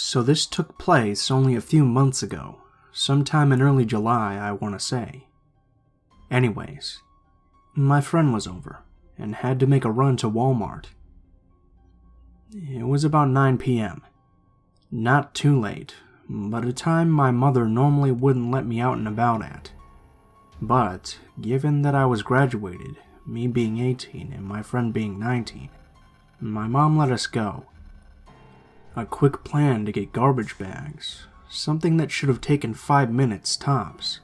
So this took place only a few months ago, sometime in early July, I want to say. Anyways, my friend was over and had to make a run to Walmart. It was about 9 p.m. Not too late, but a time my mother normally wouldn't let me out and about at. But, given that I was graduated, me being 18 and my friend being 19, my mom let us go. A quick plan to get garbage bags, something that should have taken 5 minutes tops,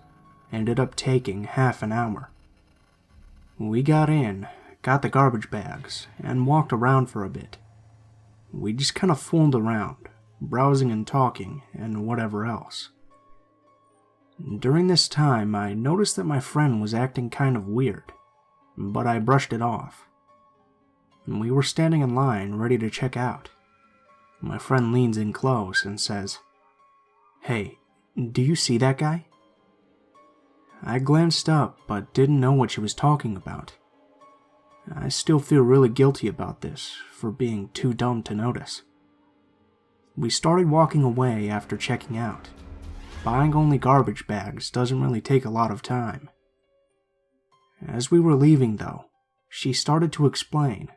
ended up taking half an hour. We got in, got the garbage bags, and walked around for a bit. We just kind of fooled around, browsing and talking, and whatever else. During this time, I noticed that my friend was acting kind of weird, but I brushed it off. We were standing in line, ready to check out. My friend leans in close and says, "Hey, do you see that guy?" I glanced up, but didn't know what she was talking about. I still feel really guilty about this, for being too dumb to notice. We started walking away after checking out. Buying only garbage bags doesn't really take a lot of time. As we were leaving though, she started to explain.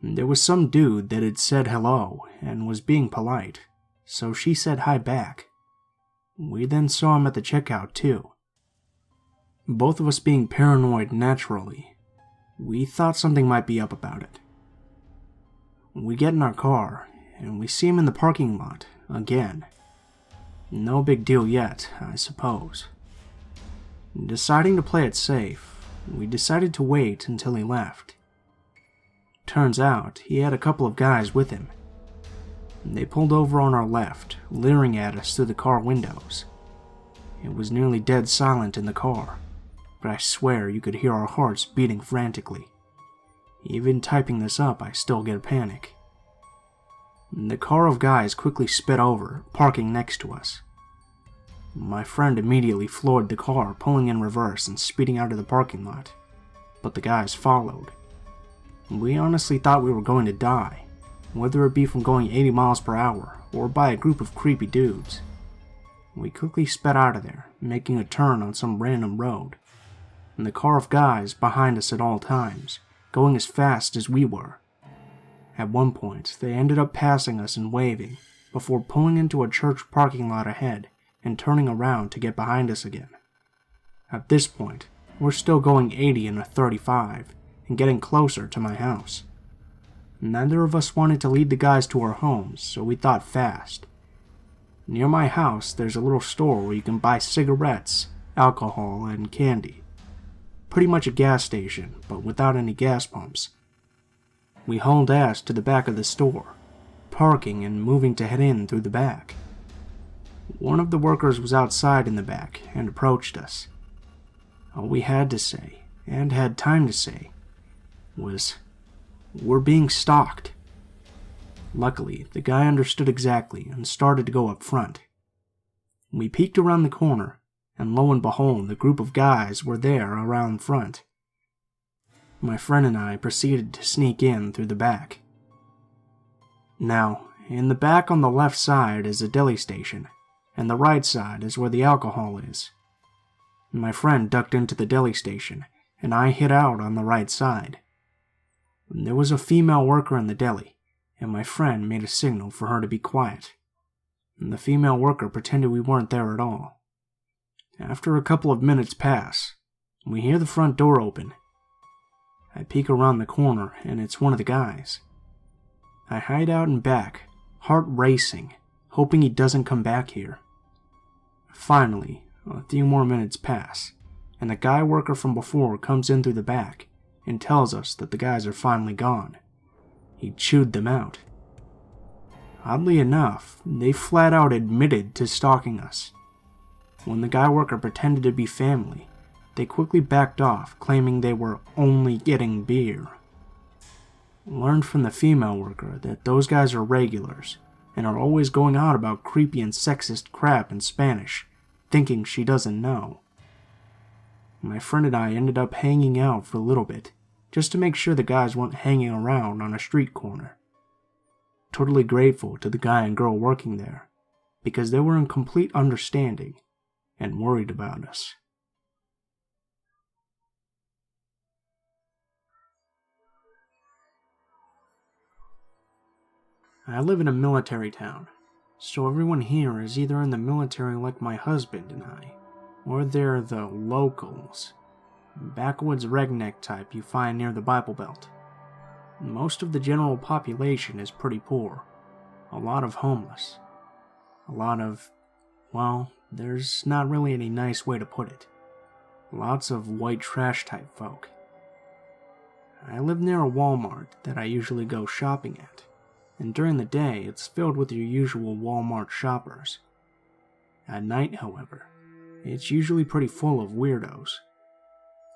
There was some dude that had said hello and was being polite, so she said hi back. We then saw him at the checkout too. Both of us being paranoid naturally, we thought something might be up about it. We get in our car, and we see him in the parking lot, again. No big deal yet, I suppose. Deciding to play it safe, we decided to wait until he left. Turns out, he had a couple of guys with him. They pulled over on our left, leering at us through the car windows. It was nearly dead silent in the car, but I swear you could hear our hearts beating frantically. Even typing this up, I still get a panic. The car of guys quickly sped over, parking next to us. My friend immediately floored the car, pulling in reverse and speeding out of the parking lot, but the guys followed. We honestly thought we were going to die, whether it be from going 80 miles per hour or by a group of creepy dudes. We quickly sped out of there, making a turn on some random road, and the car of guys behind us at all times, going as fast as we were. At one point, they ended up passing us and waving, before pulling into a church parking lot ahead and turning around to get behind us again. At this point, we're still going 80 in a 35, and getting closer to my house. Neither of us wanted to lead the guys to our homes, so we thought fast. Near my house, there's a little store where you can buy cigarettes, alcohol, and candy. Pretty much a gas station, but without any gas pumps. We hauled ass to the back of the store, parking and moving to head in through the back. One of the workers was outside in the back and approached us. All we had to say, and had time to say, was, "We're being stalked." Luckily, the guy understood exactly and started to go up front. We peeked around the corner, and lo and behold, the group of guys were there around front. My friend and I proceeded to sneak in through the back. Now, in the back on the left side is a deli station, and the right side is where the alcohol is. My friend ducked into the deli station, and I hid out on the right side. There was a female worker in the deli, and my friend made a signal for her to be quiet. And the female worker pretended we weren't there at all. After a couple of minutes pass, we hear the front door open. I peek around the corner, and it's one of the guys. I hide out in back, heart racing, hoping he doesn't come back here. Finally, a few more minutes pass, and the guy worker from before comes in through the back and tells us that the guys are finally gone. He chewed them out. Oddly enough, they flat out admitted to stalking us. When the guy worker pretended to be family, they quickly backed off, claiming they were only getting beer. Learned from the female worker that those guys are regulars and are always going on about creepy and sexist crap in Spanish, thinking she doesn't know. My friend and I ended up hanging out for a little bit, just to make sure the guys weren't hanging around on a street corner. totally grateful to the guy and girl working there, because they were in complete understanding and worried about us. I live in a military town, so everyone here is either in the military like my husband and I, or they're the locals, backwoods redneck type you find near the Bible Belt. Most of the general population is pretty poor, a lot of homeless, a lot of, well, there's not really any nice way to put it, lots of white trash type folk. I live near a Walmart that I usually go shopping at, and during the day it's filled with your usual Walmart shoppers. At night, however, it's usually pretty full of weirdos.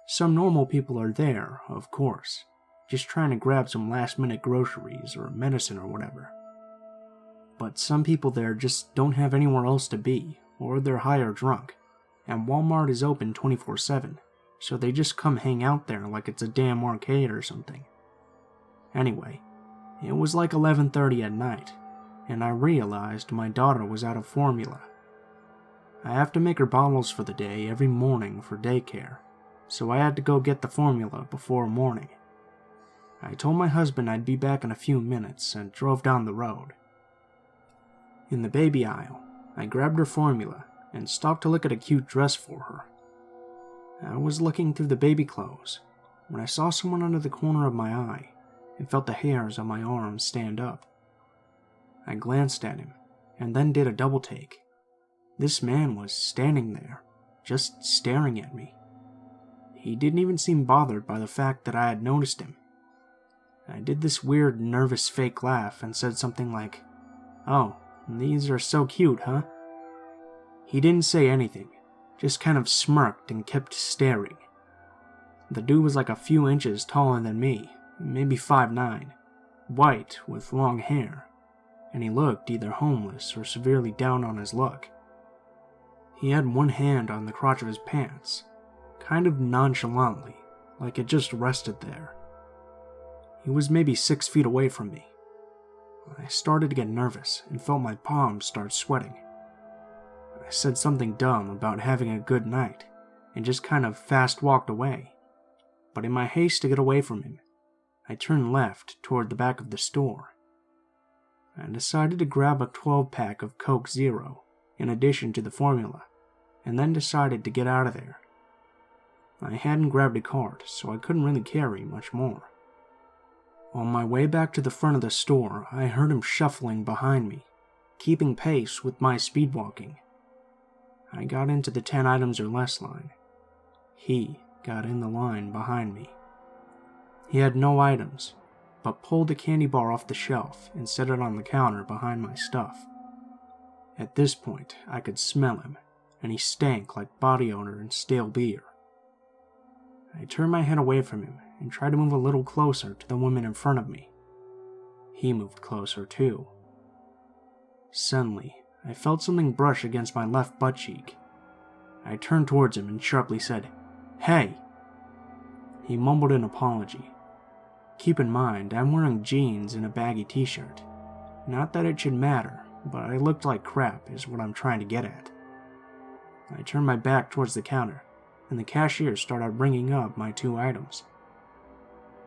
Some normal people are there, of course, just trying to grab some last-minute groceries or medicine or whatever. But some people there just don't have anywhere else to be, or they're high or drunk, and Walmart is open 24/7, so they just come hang out there like it's a damn arcade or something. Anyway, it was like 11:30 at night, and I realized my daughter was out of formula. I have to make her bottles for the day every morning for daycare, so I had to go get the formula before morning. I told my husband I'd be back in a few minutes and drove down the road. In the baby aisle, I grabbed her formula and stopped to look at a cute dress for her. I was looking through the baby clothes when I saw someone under the corner of my eye and felt the hairs on my arms stand up. I glanced at him and then did a double take. This man was standing there, just staring at me. He didn't even seem bothered by the fact that I had noticed him. I did this weird, nervous fake laugh and said something like, "Oh, these are so cute, huh?" He didn't say anything, just kind of smirked and kept staring. The dude was like a few inches taller than me, maybe 5'9", white with long hair, and he looked either homeless or severely down on his luck. He had one hand on the crotch of his pants, kind of nonchalantly, like it just rested there. He was maybe 6 feet away from me. I started to get nervous and felt my palms start sweating. I said something dumb about having a good night and just kind of fast walked away. But in my haste to get away from him, I turned left toward the back of the store. I decided to grab a 12-pack of Coke Zero in addition to the formula, and then decided to get out of there. I hadn't grabbed a cart, so I couldn't really carry much more. On my way back to the front of the store, I heard him shuffling behind me, keeping pace with my speed walking. I got into the 10 items or less line. He got in the line behind me. He had no items, but pulled a candy bar off the shelf and set it on the counter behind my stuff. At this point, I could smell him, and he stank like body odor and stale beer. I turned my head away from him and tried to move a little closer to the woman in front of me. He moved closer too. Suddenly, I felt something brush against my left butt cheek. I turned towards him and sharply said, "Hey!" He mumbled an apology. Keep in mind, I'm wearing jeans and a baggy t-shirt. Not that it should matter, but I looked like crap is what I'm trying to get at. I turned my back towards the counter, and the cashier started ringing up my 2 items.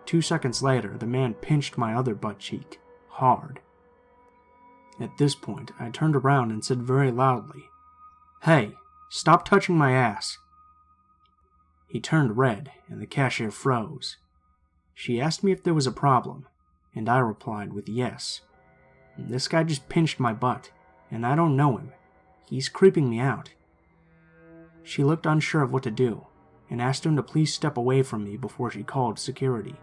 2 seconds later, the man pinched my other butt cheek, hard. At this point, I turned around and said very loudly, "Hey, stop touching my ass." He turned red, and the cashier froze. She asked me if there was a problem, and I replied with yes. This guy just pinched my butt, and I don't know him. He's creeping me out. She looked unsure of what to do, and asked him to please step away from me before she called security.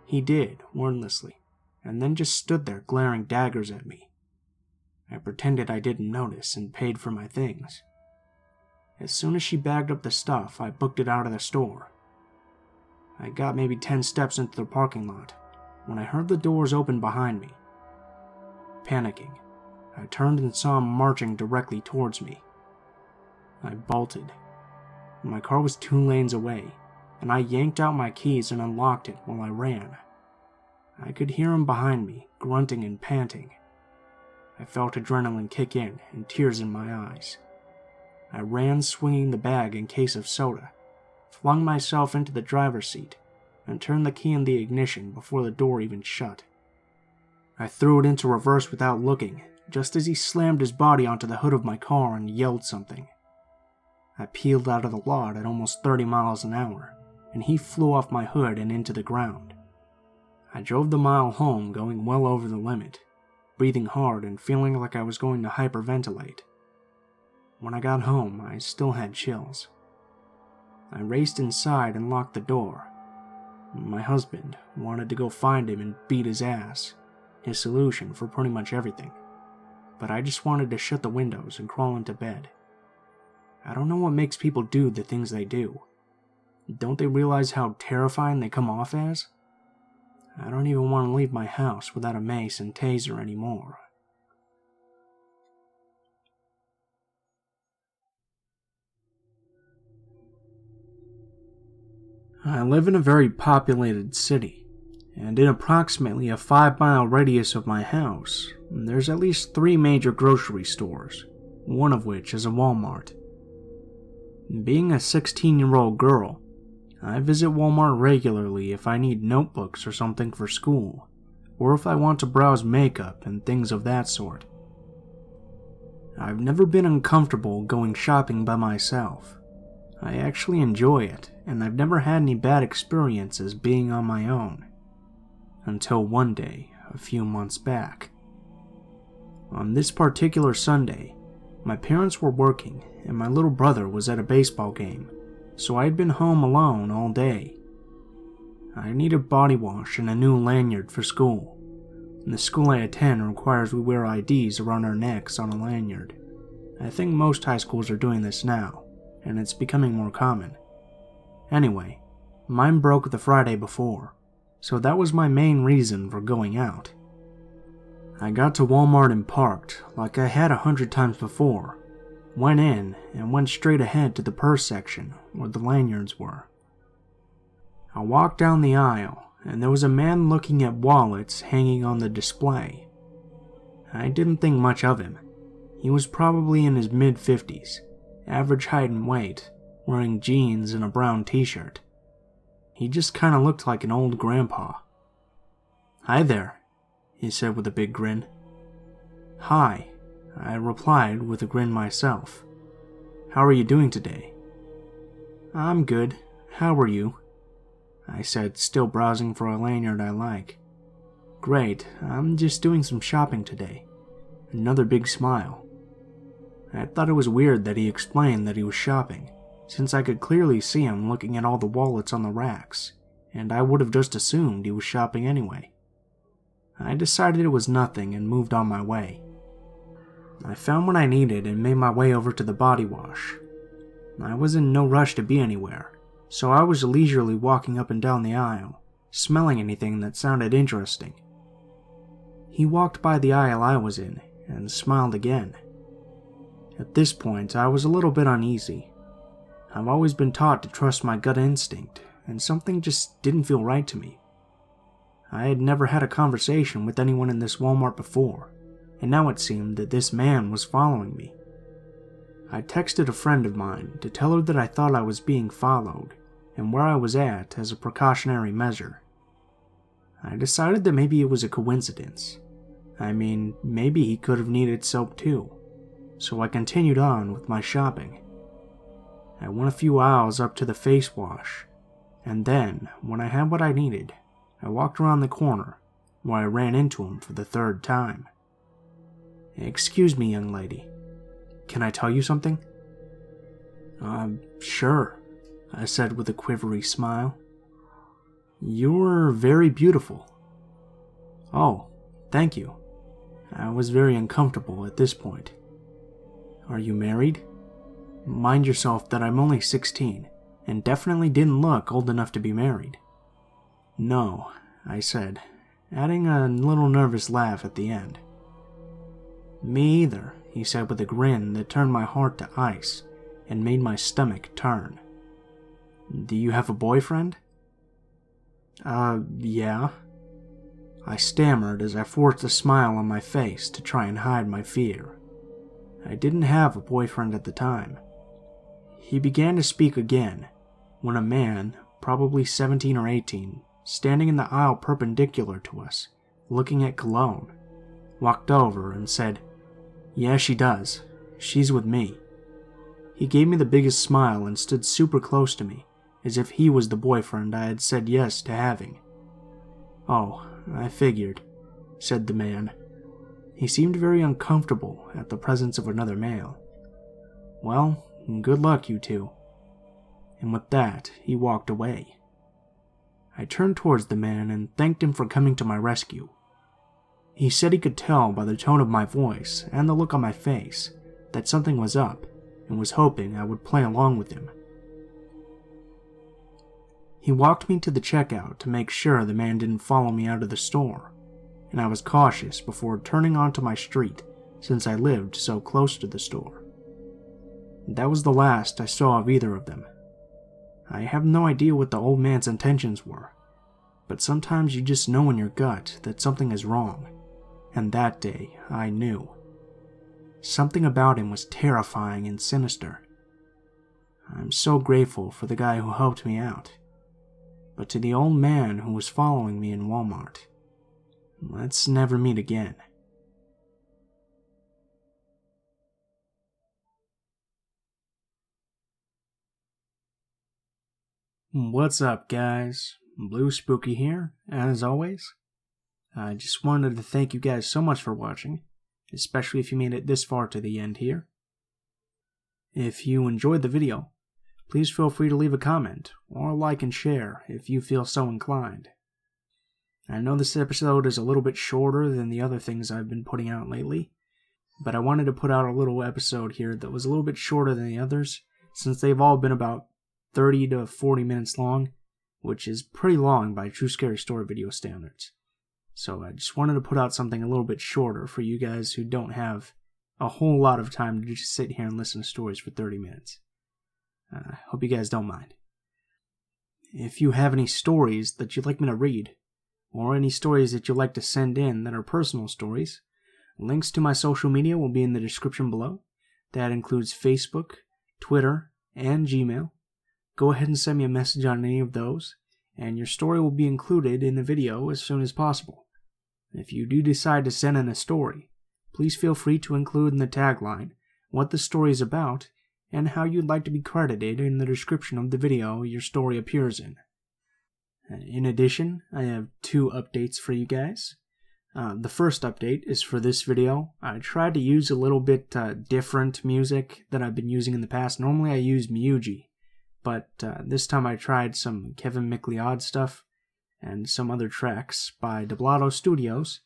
He did, wordlessly, and then just stood there glaring daggers at me. I pretended I didn't notice and paid for my things. As soon as she bagged up the stuff, I booked it out of the store. I got maybe 10 steps into the parking lot when I heard the doors open behind me. Panicking, I turned and saw him marching directly towards me. I bolted. My car was 2 lanes away, and I yanked out my keys and unlocked it while I ran. I could hear him behind me, grunting and panting. I felt adrenaline kick in and tears in my eyes. I ran, swinging the bag and case of soda, flung myself into the driver's seat, and turned the key in the ignition before the door even shut. I threw it into reverse without looking, just as he slammed his body onto the hood of my car and yelled something. I peeled out of the lot at almost 30 miles an hour, and he flew off my hood and into the ground. I drove the mile home, going well over the limit, breathing hard and feeling like I was going to hyperventilate. When I got home, I still had chills. I raced inside and locked the door. My husband wanted to go find him and beat his ass, his solution for pretty much everything. But I just wanted to shut the windows and crawl into bed. I don't know what makes people do the things they do. Don't they realize how terrifying they come off as? I don't even want to leave my house without a mace and taser anymore. I live in a very populated city, and in approximately a 5-mile radius of my house, there's at least 3 major grocery stores, one of which is a Walmart. Being a 16-year-old girl, I visit Walmart regularly if I need notebooks or something for school, or if I want to browse makeup and things of that sort. I've never been uncomfortable going shopping by myself. I actually enjoy it, and I've never had any bad experiences being on my own. Until one day, a few months back. On this particular Sunday, my parents were working and my little brother was at a baseball game, so I'd been home alone all day. I needed body wash and a new lanyard for school. The school I attend requires we wear IDs around our necks on a lanyard. I think most high schools are doing this now, and it's becoming more common. Anyway, mine broke the Friday before, so that was my main reason for going out. I got to Walmart and parked, like I had 100 times before, went in, and went straight ahead to the purse section, where the lanyards were. I walked down the aisle, and there was a man looking at wallets hanging on the display. I didn't think much of him. He was probably in his mid-50s, average height and weight, wearing jeans and a brown t-shirt. He just kinda looked like an old grandpa. "Hi there," he said with a big grin. "Hi," I replied with a grin myself. "How are you doing today?" "I'm good. How are you?" I said, still browsing for a lanyard I like. "Great, I'm just doing some shopping today." Another big smile. I thought it was weird that he explained that he was shopping, since I could clearly see him looking at all the wallets on the racks, and I would have just assumed he was shopping anyway. I decided it was nothing and moved on my way. I found what I needed and made my way over to the body wash. I was in no rush to be anywhere, so I was leisurely walking up and down the aisle, smelling anything that sounded interesting. He walked by the aisle I was in and smiled again. At this point, I was a little bit uneasy. I've always been taught to trust my gut instinct, and something just didn't feel right to me. I had never had a conversation with anyone in this Walmart before, and now it seemed that this man was following me. I texted a friend of mine to tell her that I thought I was being followed, and where I was at as a precautionary measure. I decided that maybe it was a coincidence. I mean, maybe he could have needed soap too. So I continued on with my shopping. I went a few aisles up to the face wash, and then, when I had what I needed, I walked around the corner, where I ran into him for the 3rd time. "Excuse me, young lady. Can I tell you something?" Sure," I said with a quivery smile. "You're very beautiful." "Oh, thank you." I was very uncomfortable at this point. "Are you married?" "Mind yourself that I'm only 16, and definitely didn't look old enough to be married." "No," I said, adding a little nervous laugh at the end. "Me either," he said with a grin that turned my heart to ice and made my stomach turn. "Do you have a boyfriend?" Yeah." I stammered as I forced a smile on my face to try and hide my fear. I didn't have a boyfriend at the time. He began to speak again when a man, probably 17 or 18, standing in the aisle perpendicular to us, looking at Cologne, walked over and said, "Yeah, she does. She's with me." He gave me the biggest smile and stood super close to me, as if he was the boyfriend I had said yes to having. "Oh, I figured," said the man. He seemed very uncomfortable at the presence of another male. "Well, good luck, you two." And with that, he walked away. I turned towards the man and thanked him for coming to my rescue. He said he could tell by the tone of my voice and the look on my face that something was up and was hoping I would play along with him. He walked me to the checkout to make sure the man didn't follow me out of the store, and I was cautious before turning onto my street since I lived so close to the store. That was the last I saw of either of them. I have no idea what the old man's intentions were, but sometimes you just know in your gut that something is wrong, and that day I knew. Something about him was terrifying and sinister. I'm so grateful for the guy who helped me out, but to the old man who was following me in Walmart, let's never meet again. What's up, guys? Blue Spooky here, as always. I just wanted to thank you guys so much for watching, especially if you made it this far to the end here. If you enjoyed the video, please feel free to leave a comment, or like and share if you feel so inclined. I know this episode is a little bit shorter than the other things I've been putting out lately, but I wanted to put out a little episode here that was a little bit shorter than the others, since they've all been about 30 to 40 minutes long, which is pretty long by True Scary Story video standards. So I just wanted to put out something a little bit shorter for you guys who don't have a whole lot of time to just sit here and listen to stories for 30 minutes. I hope you guys don't mind. If you have any stories that you'd like me to read, or any stories that you'd like to send in that are personal stories, links to my social media will be in the description below. That includes Facebook, Twitter, and Gmail. Go ahead and send me a message on any of those, and your story will be included in the video as soon as possible. If you do decide to send in a story, please feel free to include in the tagline what the story is about and how you'd like to be credited in the description of the video your story appears in. In addition, I have 2 updates for you guys. The first update is for this video. I tried to use a little bit different music than I've been using in the past. Normally I use Miyuji, but this time I tried some Kevin MacLeod stuff and some other tracks by Doblato Studios.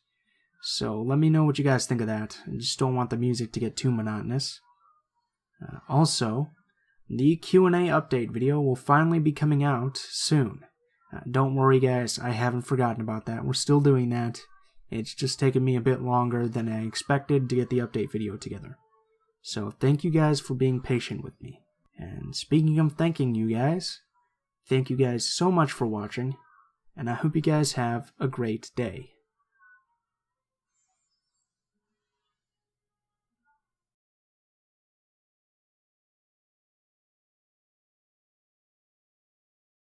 So let me know what you guys think of that. I just don't want the music to get too monotonous. Also, the Q&A update video will finally be coming out soon. Don't worry guys, I haven't forgotten about that. We're still doing that. It's just taken me a bit longer than I expected to get the update video together. So thank you guys for being patient with me. And speaking of thanking you guys, thank you guys so much for watching, and I hope you guys have a great day.